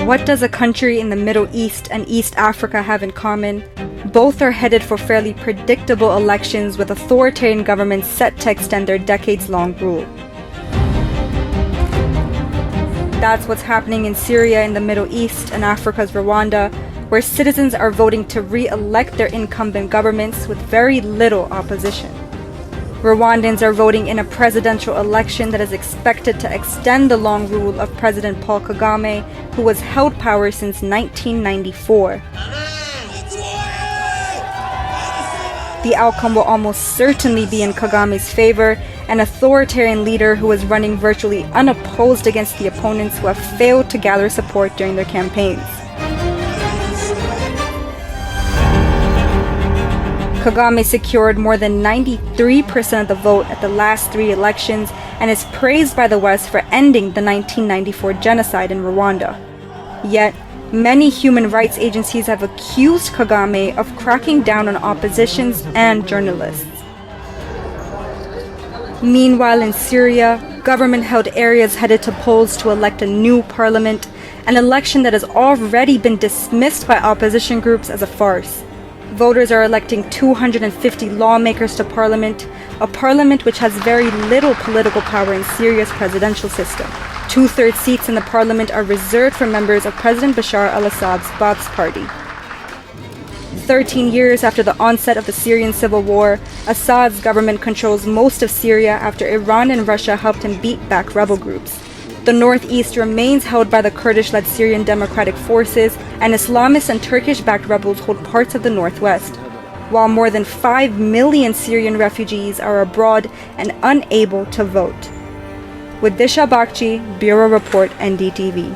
What does a country in the Middle East and East Africa have in common? Both are headed for fairly predictable elections with authoritarian governments set to extend their decades-long rule. That's what's happening in Syria in the Middle East and Africa's Rwanda, where citizens are voting to re-elect their incumbent governments with very little opposition. Rwandans are voting in a presidential election that is expected to extend the long rule of President Paul Kagame, who has held power since 1994. The outcome will almost certainly be in Kagame's favor, an authoritarian leader who is running virtually unopposed against the opponents who have failed to gather support during their campaigns. Kagame secured more than 93% of the vote at the last 3 elections and is praised by the West for ending the 1994 genocide in Rwanda. Yet, many human rights agencies have accused Kagame of cracking down on oppositions and journalists. Meanwhile, in Syria, government-held areas headed to polls to elect a new parliament, an election that has already been dismissed by opposition groups as a farce. Voters are electing 250 lawmakers to parliament, a parliament which has very little political power in Syria's presidential system. 2/3 seats in the parliament are reserved for members of President Bashar al-Assad's Ba'ath party. 13 years after the onset of the Syrian civil war, Assad's government controls most of Syria after Iran and Russia helped him beat back rebel groups. The northeast remains held by the Kurdish-led Syrian Democratic Forces, and Islamist and Turkish-backed rebels hold parts of the northwest, while more than 5 million Syrian refugees are abroad and unable to vote. With Dishha Bagchi, Bureau Report, NDTV.